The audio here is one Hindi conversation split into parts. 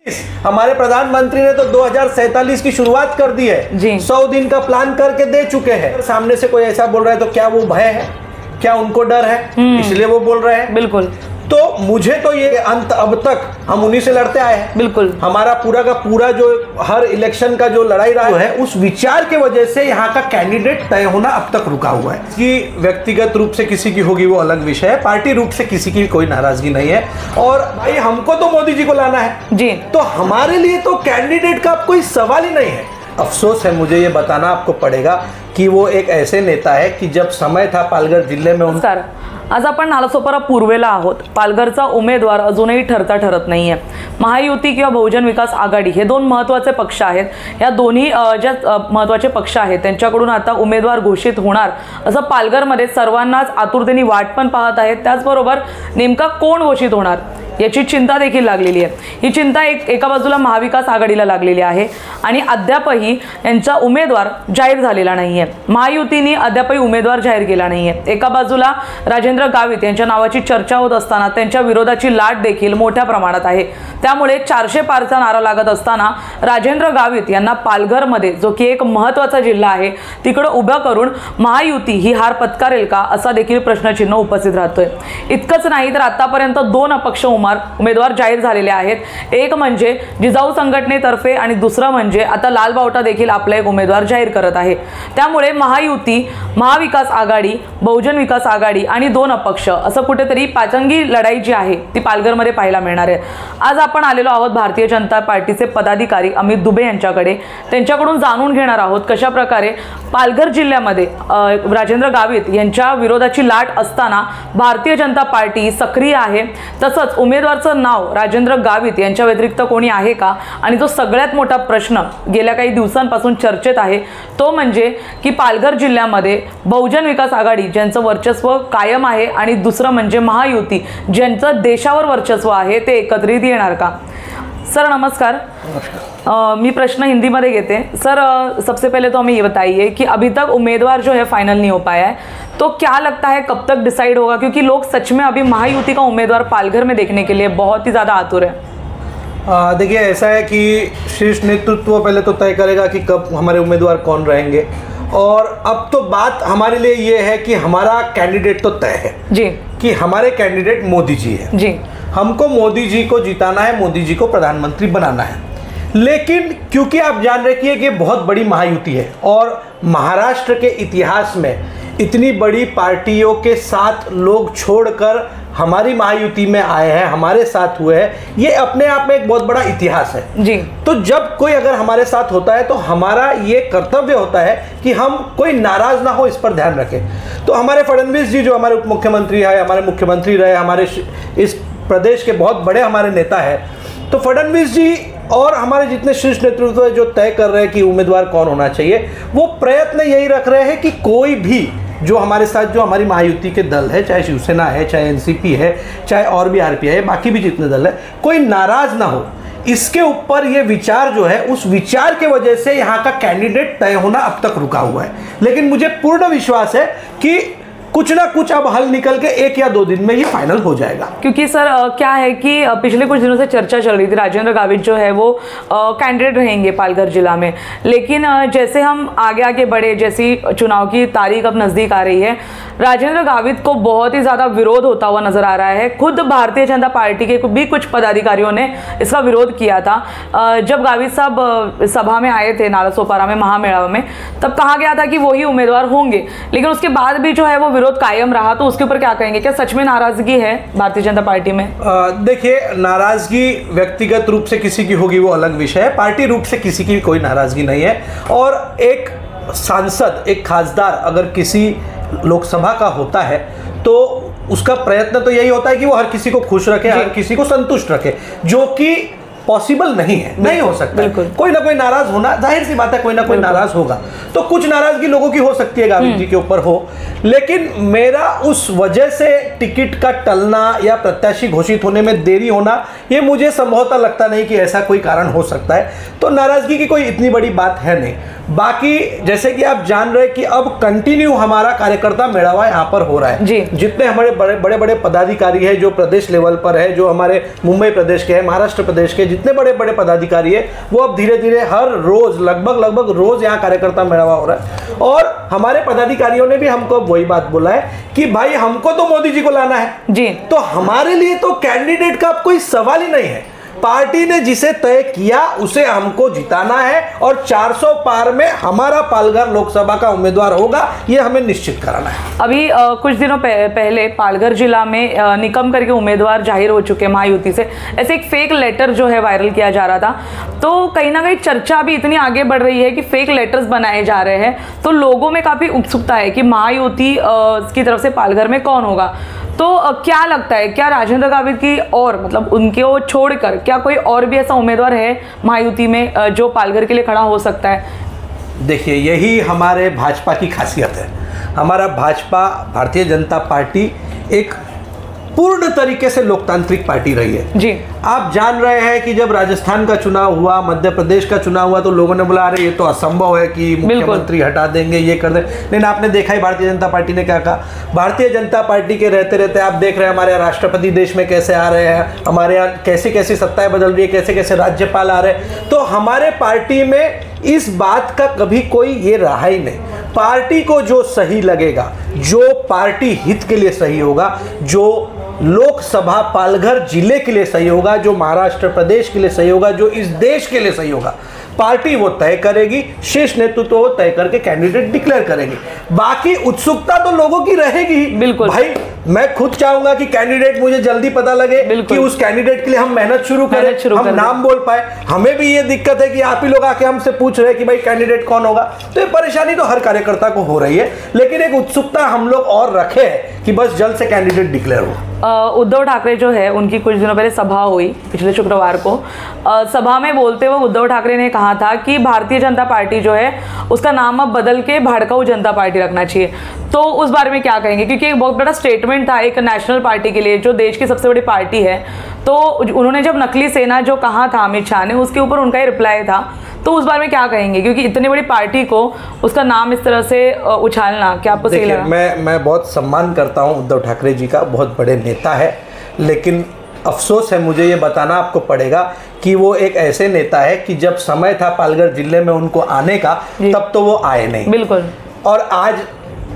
हमारे प्रधानमंत्री ने तो 2047 की शुरुआत कर दी है जी। 100 दिन का प्लान करके दे चुके हैं। सामने से कोई ऐसा बोल रहा है तो क्या वो भय है, क्या उनको डर है इसलिए वो बोल रहे हैं? बिल्कुल। तो मुझे तो ये अंत अब तक हम उन्हीं से लड़ते आए हैं। बिल्कुल। हमारा पूरा का पूरा जो हर इलेक्शन का जो लड़ाई रहा है उस विचार के वजह से यहाँ का कैंडिडेट तय होना अब तक रुका हुआ है। कि व्यक्तिगत रूप से किसी की होगी वो अलग विषय है, पार्टी रूप से किसी की कोई नाराजगी नहीं है। और भाई हमको तो मोदी जी को लाना है जी, तो हमारे लिए तो कैंडिडेट का कोई सवाल ही नहीं है। अफसोस है, मुझे ये बताना आपको पड़ेगा कि वो एक ऐसे नेता है कि जब समय था पालघर जिल्हे में आज आपण नालासोपारा पूर्वेला आहोत। पालघरचा उमेदवार अजूनही ठरत नाहीये। महायुती किंवा बहुजन विकास आघाडी हे दोन महत्त्वाचे पक्ष आहेत। या दोन्ही ज्या महत्त्वाचे पक्ष आहेत त्यांच्याकडून आता उमेदवार घोषित होणार असं पालघरमध्ये सर्वांनाच आतुरतेने वाट पण पाहत आहेत। त्याचबरोबर नेमका कोण घोषित होणार याची चिंता देखील लागलेली आहे। ही चिंता एका बाजूला महाविकास आघाडीला लागलेली आहे आणि अद्यापही यांचा उमेदवार जाहीर झालेला नाहीये। महायुतीने अद्यापही उमेदवार जाहीर केला नाहीये। एका बाजूला राजेंद्र गावित यांच्या नावाची चर्चा होत असताना त्यांच्या विरोधाची लाट देखील मोठ्या प्रमाणात आहे। त्यामुळे 400 पारचा नारा लागत असताना राजेंद्र गावित यांना पालघरमध्ये जो की एक महत्त्वाचा जिल्हा आहे तिकडे उभा करून महायुती ही हार पत्करेल का असा देखील प्रश्नचिन्ह उपस्थित राहतोय। इतकंच नाही तर आतापर्यंत दोन अपक्ष उमेदवार जाहीर झालेले आहेत। एक म्हणजे जिजाऊ संघटनेतर्फे आणि दुसरा म्हणजे आता लाल बावटा देखील आपला एक उमेदवार जाहीर करत आहे। त्यामुळे महायुती, महाविकास आघाडी, बहुजन विकास आघाडी आणि दोन अपक्ष असं कुठेतरी पाचंगी लढाई जी आहे ती पालघरमध्ये पाहायला मिळणार आहे। आज आपण आलेलो आहोत भारतीय जनता पार्टीचे पदाधिकारी अमित दुबे यांच्याकडे। त्यांच्याकडून जाणून घेणार आहोत कशा प्रकारे पालघर जिल्ह्यामध्ये राजेंद्र गावित यांच्या विरोधाची लाट असताना भारतीय जनता पार्टी सक्रिय आहे। तसंच उमेदवारचं नाव राजेंद्र गावित यांच्या व्यतिरिक्त कोणी आहे का आणि जो सगळ्यात मोठा प्रश्न गेल्या काही दिवसांपासून चर्चेत आहे तो म्हणजे की पालघर जिल्ह्यामध्ये बहुजन विकास आघाडी ज्यांचं वर्चस्व कायम आहे आणि दुसरं म्हणजे महायुती ज्यांचं देशावर वर्चस्व आहे ते एकत्रित येणार का। सर नमस्कार। मैं प्रश्न हिंदी में घेते। सर सबसे पहले तो हमें ये बताइए कि अभी तक उम्मीदवार जो है फाइनल नहीं हो पाया है, तो क्या लगता है कब तक डिसाइड होगा, क्योंकि लोग सच में अभी महायुति का उम्मीदवार पालघर में देखने के लिए बहुत ही ज़्यादा आतुर है। देखिए ऐसा है कि शीर्ष नेतृत्व पहले तो तय करेगा कि कब हमारे उम्मीदवार कौन रहेंगे, और अब तो बात हमारे लिए ये है कि हमारा कैंडिडेट तो तय है जी, कि हमारे कैंडिडेट मोदी जी है जी। हमको मोदी जी को जिताना है, मोदी जी को प्रधानमंत्री बनाना है। लेकिन क्योंकि आप जान रहे कि ये बहुत बड़ी महायुति है और महाराष्ट्र के इतिहास में इतनी बड़ी पार्टियों के साथ लोग छोड़कर हमारी महायुति में आए हैं, हमारे साथ हुए हैं, ये अपने आप में एक बहुत बड़ा इतिहास है जी। तो जब कोई अगर हमारे साथ होता है तो हमारा ये कर्तव्य होता है कि हम कोई नाराज ना हो, इस पर ध्यान रखें। तो हमारे फडणवीस जी जो हमारे उप मुख्यमंत्री है, हमारे मुख्यमंत्री रहे, हमारे इस प्रदेश के बहुत बड़े हमारे नेता है, तो फडणवीस जी और हमारे जितने शीर्ष नेतृत्व जो तय कर रहे हैं कि उम्मीदवार कौन होना चाहिए, वो प्रयत्न यही रख रहे हैं कि कोई भी जो हमारे साथ जो हमारी महायुति के दल है, चाहे शिवसेना है, चाहे एनसीपी है, चाहे और भी आरपीआई है, बाकी भी जितने दल है, कोई नाराज ना हो। इसके ऊपर ये विचार जो है, उस विचार के वजह से यहाँ का कैंडिडेट तय होना अब तक रुका हुआ है। लेकिन मुझे पूर्ण विश्वास है कि कुछ ना कुछ अब हल निकल के 1 या 2 दिन में ही फाइनल हो जाएगा। क्योंकि सर क्या है कि पिछले कुछ दिनों से चर्चा चल रही थी राजेंद्र गावित जो है वो कैंडिडेट रहेंगे पालघर जिला में, लेकिन जैसे हम आगे आगे बढ़े, जैसी चुनाव की तारीख अब नज़दीक आ रही है, राजेंद्र गावित को बहुत ही ज़्यादा विरोध होता हुआ नजर आ रहा है। खुद भारतीय जनता पार्टी के भी कुछ पदाधिकारियों ने इसका विरोध किया था। जब गावित साहब सभा में आए थे नालासोपारा में महामेळावा में, तब कहा गया था कि वही उम्मीदवार होंगे, लेकिन उसके बाद भी जो है वो विरोध कायम रहा। तो उसके ऊपर क्या कहेंगे, क्या सच में नाराजगी है भारतीय जनता पार्टी में? देखिए, नाराजगी व्यक्तिगत रूप से किसी की होगी वो अलग विषय है, पार्टी रूप से किसी की कोई नाराजगी नहीं है। और एक सांसद, एक खासदार अगर किसी लोकसभा का होता है तो उसका प्रयत्न तो यही होता है कि वो हर किसी को खुश रखे, हर किसी को संतुष्ट रखे, जो कि पॉसिबल नहीं है, नहीं हो सकता। कोई ना कोई नाराज होना जाहिर सी बात है, कोई ना कोई नाराज होगा। तो कुछ नाराजगी लोगों की हो सकती है, गावित जी के ऊपर हो, लेकिन मेरा उस वजह से टिकट का टलना या प्रत्याशी घोषित होने में देरी होना, ये मुझे संभवतः लगता नहीं कि ऐसा कोई कारण हो सकता है। तो नाराजगी की कोई इतनी बड़ी बात है नहीं। बाकी जैसे कि आप जान रहे कि अब कंटिन्यू हमारा कार्यकर्ता मेड़ावा यहाँ पर हो रहा है जी। जितने हमारे बड़े बड़े पदाधिकारी है जो प्रदेश लेवल पर है, जो हमारे मुंबई प्रदेश के हैं, महाराष्ट्र प्रदेश के जितने बड़े बड़े पदाधिकारी है, वो अब धीरे धीरे हर रोज लगभग रोज यहाँ कार्यकर्ता मेड़ावा हो रहा है। और हमारे पदाधिकारियों ने भी हमको वही बात बोला है कि भाई हमको तो मोदी जी को लाना है जी, तो हमारे लिए तो कैंडिडेट का कोई सवाल ही नहीं है। पार्टी ने जिसे तय किया उसे हमको जिताना है और 400 पार में हमारा पालघर लोकसभा का उम्मीदवार होगा, ये हमें निश्चित कराना है। अभी कुछ दिनों पहले पालघर जिला में निकम करके उम्मीदवार जाहिर हो चुके हैं महायुति से। ऐसे एक फेक लेटर जो है वायरल किया जा रहा था, तो कहीं ना कहीं चर्चा अभी इतनी आगे बढ़ रही है कि फेक लेटर्स बनाए जा रहे हैं, तो लोगों में काफ़ी उत्सुकता है कि महायुति की तरफ से पालघर में कौन होगा। तो क्या लगता है, क्या राजेंद्र गावित की और मतलब उनके वो छोड़कर क्या कोई और भी ऐसा उम्मीदवार है महायुति में जो पालघर के लिए खड़ा हो सकता है? देखिए, यही हमारे भाजपा की खासियत है। हमारा भाजपा, भारतीय जनता पार्टी एक पूर्ण तरीके से लोकतांत्रिक पार्टी रही है जी। आप जान रहे हैं कि जब राजस्थान का चुनाव हुआ, मध्य प्रदेश का चुनाव हुआ, तो लोगों ने बोला अरे ये तो असंभव है कि मुख्यमंत्री हटा देंगे, ये कर देंगे। लेकिन आपने देखा ही भारतीय जनता पार्टी ने क्या कहा। भारतीय जनता पार्टी के रहते रहते आप देख रहे हैं हमारे राष्ट्रपति देश में कैसे आ रहे हैं, हमारे यहाँ कैसी कैसी सत्ताएं बदल रही है, कैसे कैसे राज्यपाल आ रहे हैं। तो हमारे पार्टी में इस बात का कभी कोई ये रहा ही नहीं। पार्टी को जो सही लगेगा, जो पार्टी हित के लिए सही होगा, जो लोकसभा पालघर जिले के लिए सही होगा, जो महाराष्ट्र प्रदेश के लिए सही होगा, जो इस देश के लिए सही होगा, पार्टी वो तय करेगी। शीर्ष नेतृत्व वो तय करके कैंडिडेट डिक्लेयर करेगी। बाकी उत्सुकता तो लोगों की रहेगी ही। बिल्कुल भाई, मैं खुद चाहूंगा कि कैंडिडेट मुझे जल्दी पता लगे कि उस कैंडिडेट के लिए हम मेहनत शुरू करें, हम नाम बोल पाए। हमें भी ये दिक्कत है कि आप ही लोग आके हमसे पूछ रहे हैं कि भाई कैंडिडेट कौन होगा। तो ये परेशानी तो हर कार्यकर्ता को हो रही है, लेकिन एक उत्सुकता हम लोग और रखे हैं कि बस जल्द से कैंडिडेट डिक्लेयर हो। उद्धव ठाकरे जो है, उनकी कुछ दिनों पहले सभा हुई पिछले शुक्रवार को। सभा में बोलते हुए उद्धव ठाकरे ने कहा था कि भारतीय जनता पार्टी जो है उसका नाम अब बदल के भड़काऊ जनता पार्टी रखना चाहिए। तो उस बारे में क्या कहेंगे, क्योंकि एक बहुत बड़ा स्टेटमेंट था एक नेशनल पार्टी के लिए जो देश की सबसे बड़ी पार्टी है। तो उन्होंने जब नकली सेना जो कहा था अमित शाह ने, उसके ऊपर उनका ही रिप्लाई था। तो उस बारे में क्या कहेंगे, क्योंकि इतनी बड़ी पार्टी को उसका नाम इस तरह से उछालना, क्या आपको सही लगा? मैं बहुत सम्मान करता हूं उद्धव ठाकरे जी का, बहुत बड़े नेता है, लेकिन अफसोस है, मुझे ये बताना आपको पड़ेगा कि वो एक ऐसे नेता है कि जब समय था पालघर जिले में उनको आने का, तब तो वो आए नहीं। बिल्कुल। और आज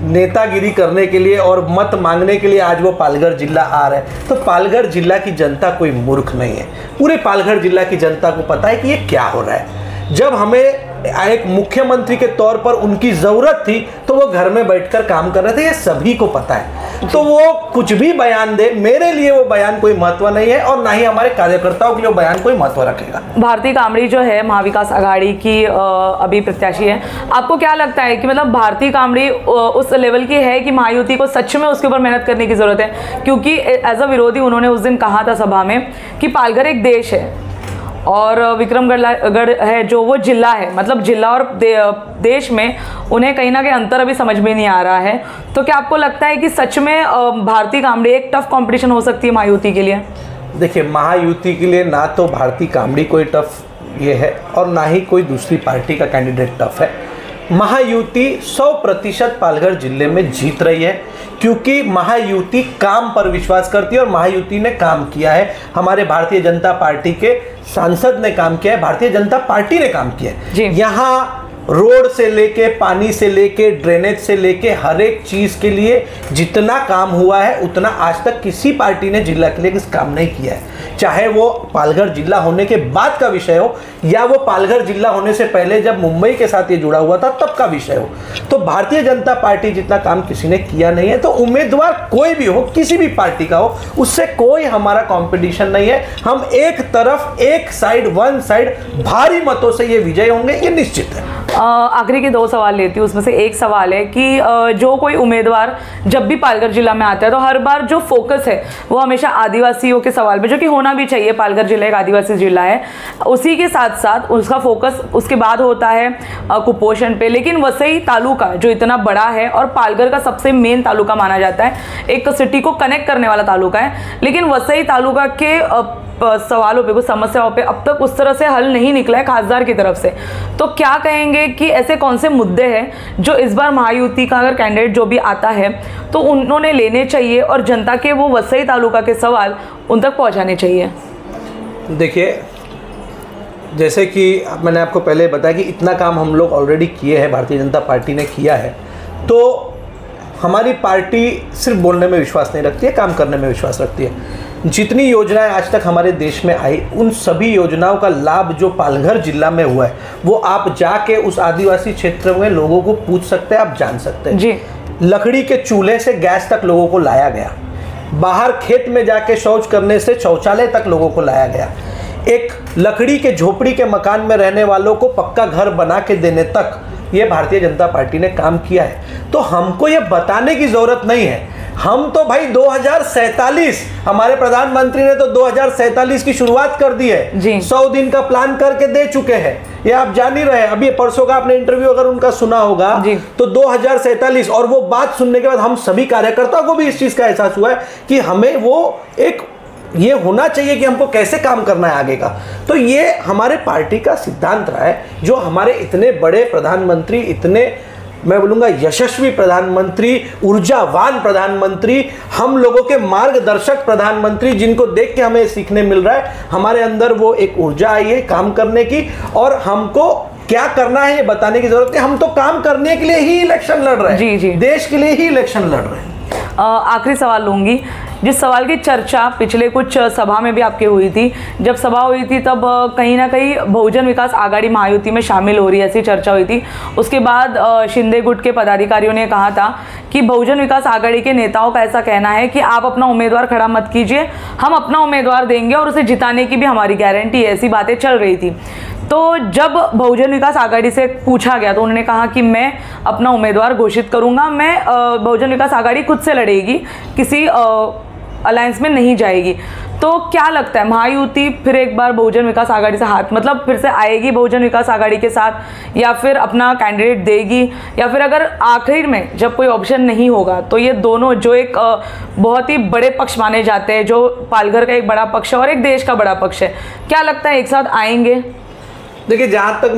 नेतागिरी करने के लिए और मत मांगने के लिए आज वो पालघर जिला आ रहे हैं। तो पालघर जिला की जनता कोई मूर्ख नहीं है। पूरे पालघर जिला की जनता को पता है कि ये क्या हो रहा है। जब हमें एक मुख्यमंत्री के तौर पर उनकी जरूरत थी तो वो घर में बैठकर काम कर रहे थे, ये सभी को पता है। तो वो कुछ भी बयान दे, मेरे लिए वो बयान कोई महत्व नहीं है और ना ही हमारे कार्यकर्ताओं के लिए बयान कोई महत्व रखेगा। भारती कामड़ी जो है महाविकास आघाड़ी की अभी प्रत्याशी है, आपको क्या लगता है कि मतलब भारती कामड़ी उस लेवल की है कि महायुति को सच में उसके ऊपर मेहनत करने की जरूरत है? क्योंकि एज अ विरोधी उन्होंने उस दिन कहा था सभा में कि पालघर एक देश है और विक्रमगढ़ है जो वो जिला है, मतलब जिला और देश में उन्हें कहीं ना कहीं अंतर अभी समझ में नहीं आ रहा है। तो क्या आपको लगता है कि सच में भारती कामड़ी एक टफ कंपटीशन हो सकती है महायुति के लिए? देखिए, महायुति के लिए ना तो भारती कामड़ी कोई टफ ये है और ना ही कोई दूसरी पार्टी का कैंडिडेट टफ है। महायुति 100% पालघर जिले में जीत रही है, क्योंकि महायुति काम पर विश्वास करती है और महायुति ने काम किया है। हमारे भारतीय जनता पार्टी के सांसद ने काम किया है, भारतीय जनता पार्टी ने काम किया है। यहाँ रोड से लेके, पानी से लेके, ड्रेनेज से लेके हर एक चीज के लिए जितना काम हुआ है उतना आज तक किसी पार्टी ने जिला के लिए किस काम नहीं किया है। चाहे वो पालघर जिला होने के बाद का विषय हो या वो पालघर जिला होने से पहले जब मुंबई के साथ ये जुड़ा हुआ था तब का विषय हो। तो भारतीय जनता पार्टी जितना काम किसी ने किया नहीं है। तो उम्मीदवार कोई भी हो, किसी भी पार्टी का हो, उससे कोई हमारा कंपटीशन नहीं है। हम एक तरफ, एक साइड, वन साइड भारी मतों से ये विजय होंगे, ये निश्चित है। आखिरी के 2 सवाल लेती हूँ, उसमें से एक सवाल है कि जो कोई उम्मीदवार जब भी पालघर जिला में आता है तो हर बार जो फोकस है वो हमेशा आदिवासियों के सवाल पे, जो कि होना भी चाहिए, पालघर जिला एक आदिवासी जिला है, उसी के साथ साथ उसका फोकस उसके बाद होता है कुपोषण पे। लेकिन वसई तालुका जो इतना बड़ा है और पालघर का सबसे मेन तालुका माना जाता है, एक सिटी को कनेक्ट करने वाला तालुका है, लेकिन वसई तालुका के सवालों पे, कुछ समस्याओं पे अब तक उस तरह से हल नहीं निकला है खासदार की तरफ से। तो क्या कहेंगे कि ऐसे कौन से मुद्दे हैं जो इस बार महायुति का अगर कैंडिडेट जो भी आता है तो उन्होंने लेने चाहिए और जनता के वो वसई तालुका के सवाल उन तक पहुंचाने चाहिए? देखिए, जैसे कि मैंने आपको पहले बताया कि इतना काम हम लोग ऑलरेडी किए हैं, भारतीय जनता पार्टी ने किया है। तो हमारी पार्टी सिर्फ बोलने में विश्वास नहीं रखती है, काम करने में विश्वास रखती है। जितनी योजनाएं आज तक हमारे देश में आई, उन सभी योजनाओं का लाभ जो पालघर जिला में हुआ है वो आप जाके उस आदिवासी क्षेत्र में लोगों को पूछ सकते हैं, आप जान सकते हैं जी। लकड़ी के चूल्हे से गैस तक लोगों को लाया गया, बाहर खेत में जाके शौच करने से शौचालय तक लोगों को लाया गया, एक लकड़ी के झोपड़ी के मकान में रहने वालों को पक्का घर बना के देने तक ये भारतीय जनता पार्टी ने काम किया है। तो हमको ये बताने की जरूरत नहीं है, हम तो भाई 2047 हमारे प्रधानमंत्री ने तो 2047 की शुरुआत कर दी है, 100 दिन का प्लान करके दे चुके हैं, ये आप जान ही रहे हैं। अभी परसों का आपने इंटरव्यू अगर उनका सुना होगा तो 2047, और वो बात सुनने के बाद हम सभी कार्यकर्ताओं को भी इस चीज का एहसास हुआ है कि हमें वो एक ये होना चाहिए कि हमको कैसे काम करना है आगे का। तो ये हमारे पार्टी का सिद्धांत रहा है, जो हमारे इतने बड़े प्रधानमंत्री, इतने मैं बोलूँगा यशस्वी प्रधानमंत्री, ऊर्जावान प्रधानमंत्री, हम लोगों के मार्गदर्शक प्रधानमंत्री, जिनको देख के हमें सीखने मिल रहा है, हमारे अंदर वो एक ऊर्जा आई है काम करने की, और हमको क्या करना है ये बताने की जरूरत है। हम तो काम करने के लिए ही इलेक्शन लड़ रहे हैं, जी। देश के लिए ही इलेक्शन लड़ रहे हैं। आखिरी सवाल लूँगी, जिस सवाल की चर्चा पिछले कुछ सभा में भी आपके हुई थी, जब सभा हुई थी तब कहीं ना कहीं बहुजन विकास आघाड़ी महायुति में शामिल हो रही है, ऐसी चर्चा हुई थी। उसके बाद शिंदे गुट के पदाधिकारियों ने कहा था कि बहुजन विकास आघाड़ी के नेताओं का ऐसा कहना है कि आप अपना उम्मीदवार खड़ा मत कीजिए, हम अपना उम्मीदवार देंगे और उसे जिताने की भी हमारी गारंटी है, ऐसी बातें चल रही थी। तो जब बहुजन विकास आघाड़ी से पूछा गया तो उन्होंने कहा कि मैं अपना उम्मीदवार घोषित करूंगा, मैं बहुजन विकास आघाड़ी खुद से लड़ेगी, किसी अलायंस में नहीं जाएगी। तो क्या लगता है, महायुति फिर एक बार बहुजन विकास आघाड़ी से हाथ मतलब फिर से आएगी बहुजन विकास आघाड़ी के साथ, या फिर अपना कैंडिडेट देगी, या फिर अगर आखिर में जब कोई ऑप्शन नहीं होगा तो ये दोनों जो एक बहुत ही बड़े पक्ष माने जाते हैं, जो पालघर का एक बड़ा पक्ष है और एक देश का बड़ा पक्ष है, क्या लगता है एक साथ आएंगे? देखिए, जहाँ तक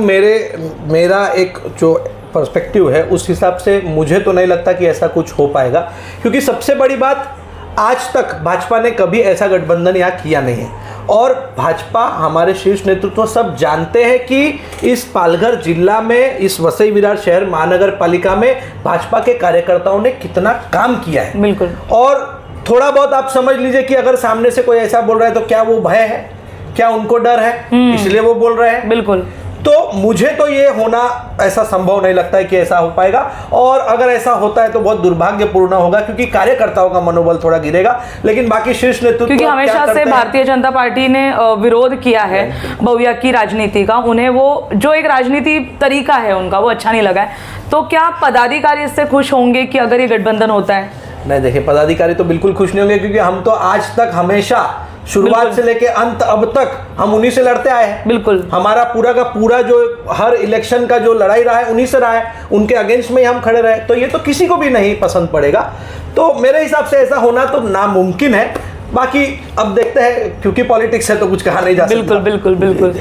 मेरा एक जो पर्सपेक्टिव है उस हिसाब से मुझे तो नहीं लगता कि ऐसा कुछ हो पाएगा, क्योंकि सबसे बड़ी बात, आज तक भाजपा ने कभी ऐसा गठबंधन यहाँ किया नहीं है, और भाजपा, हमारे शीर्ष नेतृत्व सब जानते हैं कि इस पालघर जिला में, इस वसई विरार शहर महानगर पालिका में भाजपा के कार्यकर्ताओं ने कितना काम किया है। बिल्कुल। और थोड़ा बहुत आप समझ लीजिए कि अगर सामने से कोई ऐसा बोल रहा है तो क्या वो भय है, क्या उनको डर है, इसलिए वो बोल रहे हैं? बिल्कुल। तो मुझे तो ये होना ऐसा संभव नहीं लगता है कि ऐसा हो पाएगा, और अगर ऐसा होता है तो बहुत दुर्भाग्यपूर्ण होगा, क्योंकि कार्यकर्ताओं का मनोबल थोड़ा गिरेगा। लेकिन बाकी शीर्ष नेतृत्व, क्योंकि हमेशा से भारतीय जनता पार्टी ने विरोध किया है बहुया की राजनीति का, उन्हें वो जो एक राजनीति तरीका है उनका वो अच्छा नहीं लगा है। तो क्या पदाधिकारी इससे खुश होंगे कि अगर ये गठबंधन होता है? नहीं, देखिए, पदाधिकारी तो बिल्कुल खुश नहीं होंगे, क्योंकि हम तो आज तक हमेशा शुरुआत से लेके अंत अब तक हम उन्हीं से लड़ते आए हैं। बिल्कुल। हमारा पूरा का पूरा जो हर इलेक्शन का जो लड़ाई रहा है उन्हीं से रहा है, उनके अगेंस्ट में ही हम खड़े रहे। तो ये तो किसी को भी नहीं पसंद पड़ेगा। तो मेरे हिसाब से ऐसा होना तो नामुमकिन है। बाकी अब देखते हैं, क्योंकि पॉलिटिक्स है तो कुछ कहा नहीं जा सकता। बिल्कुल बिल्कुल बिल्कुल।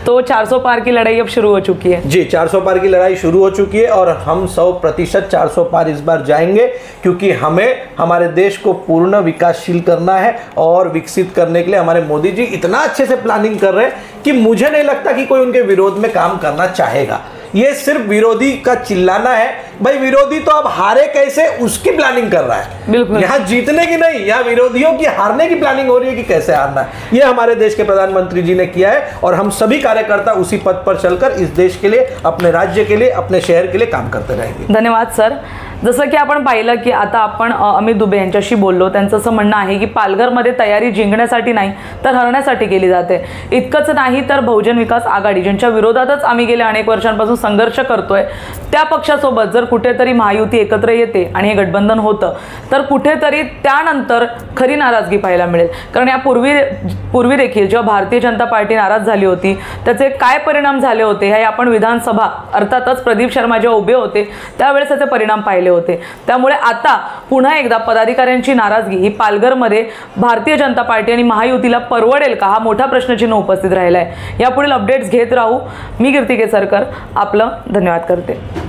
तो 400 पार की लड़ाई अब शुरू हो चुकी है। जी, 400 पार की लड़ाई शुरू हो चुकी है, और हम 100% 400 पार इस बार जाएंगे, क्योंकि हमें हमारे देश को पूर्ण विकासशील करना है, और विकसित करने के लिए हमारे मोदी जी इतना अच्छे से प्लानिंग कर रहे हैं कि मुझे नहीं लगता कि कोई उनके विरोध में काम करना चाहेगा। ये सिर्फ विरोधी का चिल्लाना है, भाई विरोधी तो अब हारे कैसे उसकी प्लानिंग कर रहा है। बिल्कुल। यहाँ जीतने की नहीं, यहाँ विरोधियों की हारने की प्लानिंग हो रही है कि कैसे हारना है। ये हमारे देश के प्रधानमंत्री जी ने किया है, और हम सभी कार्यकर्ता उसी पथ पर चलकर इस देश के लिए, अपने राज्य के लिए, अपने शहर के लिए काम करते रहेंगे। धन्यवाद सर। जसं की आपण पाहिलं की आता आपण अमित दुबे यांच्याशी बोललो, त्यांचं असं म्हणणं आहे की पालघरमध्ये तयारी जिंकण्यासाठी नाही तर हरण्यासाठी केली जाते। इतकंच नाही तर बहुजन विकास आघाडी ज्यांच्या विरोधातच आम्ही गेल्या अनेक वर्षांपासून संघर्ष करतोय, त्या पक्षासोबत जर कुठेतरी महायुती एकत्र येते आणि हे गठबंधन होतं तर कुठेतरी त्यानंतर खरी नाराजगी पाहायला मिळेल। कारण या पूर्वी देखील जेव्हा भारतीय जनता पार्टी नाराज झाली होती त्याचे काय परिणाम झाले होते हे आपण विधानसभा अर्थातच प्रदीप शर्मा जेव्हा उभे होते त्यावेळेस त्याचे परिणाम पाहिले राहिले होते. त्यामुळे आता पुन्हा एकदा पदाधिकाऱ्यांची नाराजगी ही पालघरमध्ये भारतीय जनता पार्टी आणि महायुतीला परवडेल का, हा मोठा प्रश्नचिन्ह उपस्थित राहिला आहे. यापुढील अपडेट्स घेत राहू. मी कीर्ती केसरकर आपलं धन्यवाद करते.